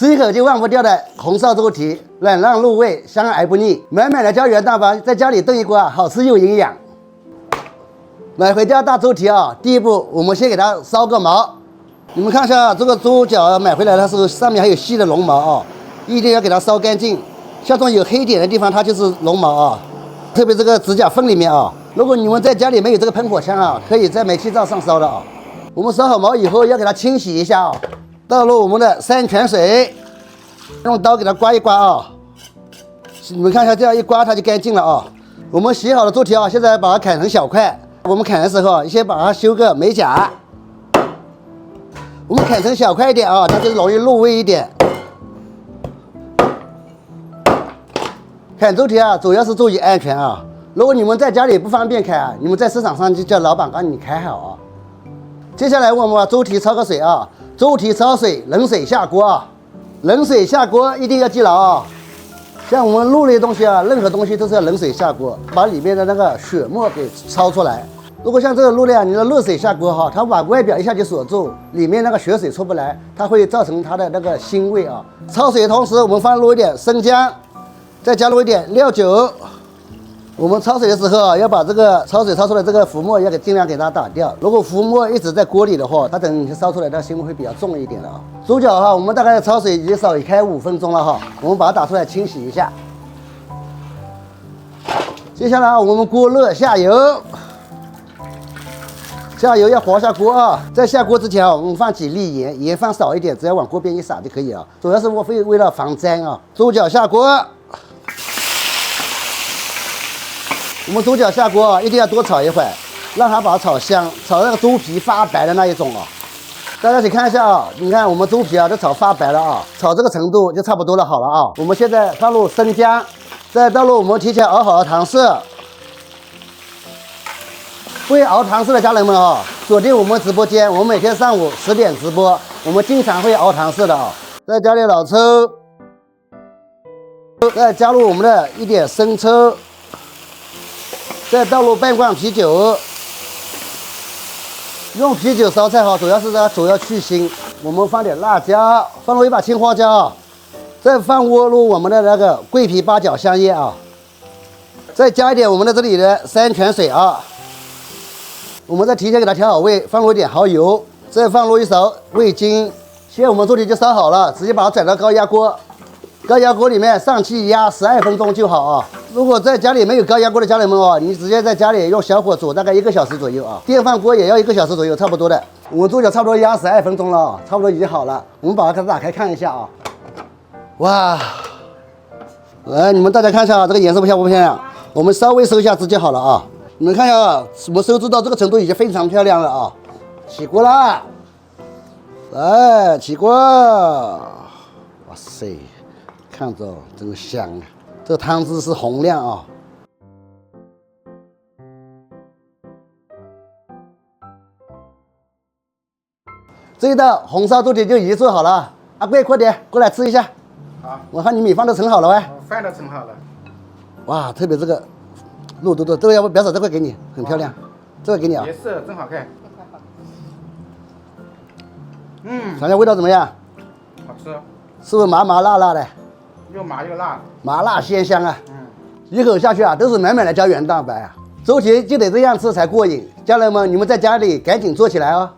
吃一口就忘不掉的红烧猪蹄，软烂入味，香而不腻，满满的胶原蛋白，在家里炖一锅好吃又营养。买回家大猪蹄啊，第一步我们先给它烧个毛。你们看一下这个猪脚买回来的时候，上面还有细的绒毛啊，一定要给它烧干净。像这种有黑点的地方，它就是绒毛啊，特别这个指甲缝里面啊。如果你们在家里没有这个喷火枪啊，可以在煤气灶上烧的啊。我们烧好毛以后，要给它清洗一下啊，倒入我们的山泉水，用刀给它刮一刮啊。你们看一下，这样一刮它就干净了啊。我们洗好的猪蹄啊，现在把它砍成小块。我们砍的时候，先把它修个美甲。我们砍成小块一点啊，它就容易入味一点。砍猪蹄啊，主要是注意安全啊。如果你们在家里不方便砍啊，你们在市场上就叫老板帮你砍好啊。接下来我们把猪蹄焯个水啊，猪蹄焯水，冷水下锅啊，冷水下锅一定要记牢啊。像我们肉类东西啊，任何东西都是要冷水下锅，把里面的那个血沫给焯出来。如果像这个肉类啊，你的热水下锅哈，它把外表一下就锁住，里面那个血水出不来，它会造成它的那个腥味啊。焯水的同时，我们放入一点生姜，再加入一点料酒。我们焯水的时候啊，要把这个焯水焯出来这个浮沫要尽量给它打掉。如果浮沫一直在锅里的话，它等你烧出来的腥味会比较重一点的啊。猪脚哈，我们大概焯水已经少开5分钟了哈，我们把它打出来清洗一下。接下来我们锅热下油。下油要滑下锅啊！在下锅之前啊，我们放几粒盐，盐放少一点，只要往锅边一撒就可以啊。主要是为了防粘啊。猪脚下锅，我们猪脚下锅啊，一定要多炒一会儿，让它把它炒香，炒那个猪皮发白的那一种啊。大家请看一下啊，你看我们猪皮啊都炒发白了啊，炒这个程度就差不多了，好了啊。我们现在放入生姜，再倒入我们提前熬好的糖色。会熬糖色的家人们啊，锁定我们直播间，我们每天上午10点直播，我们经常会熬糖色的啊。再加点老抽，再加入我们的一点生抽，再倒入半罐啤酒。用啤酒烧菜哈，主要是它主要去腥。我们放点辣椒，放入一把青花椒，再放入我们的那个桂皮、八角、香叶啊，再加一点我们的这里的山泉水啊。我们再提前给它调好味，放入一点蚝油，再放入一勺味精。现在我们猪蹄就烧好了，直接把它转到高压锅。高压锅里面上气压12分钟就好啊。如果在家里没有高压锅的家人们哦，你直接在家里用小火煮大概1个小时左右啊。电饭锅也要1个小时左右，差不多的。我们猪脚差不多压12分钟了，差不多已经好了。我们把它打开看一下啊。哇，来你们大家看一下啊，这个颜色漂不漂亮？我们稍微收一下汁就好了啊。你们看一下啊，我们收汁到这个程度已经非常漂亮了啊！起锅啦，来起锅！哇塞，看着真香啊！这个汤汁是红亮啊！这一道红烧猪蹄就已经做好了，阿贵快点过来吃一下。好，我看你米饭都盛好了喂。饭都盛好了。哇，特别这个肉多多，这个要不表嫂这块给你，很漂亮，这个给你啊。颜色真好看。尝尝味道怎么样？好吃，是不是麻麻辣辣的？又麻又辣。麻辣鲜香啊！一口下去啊，都是满满的胶原蛋白啊！猪蹄就得这样吃才过瘾。家人们，你们在家里赶紧做起来哦。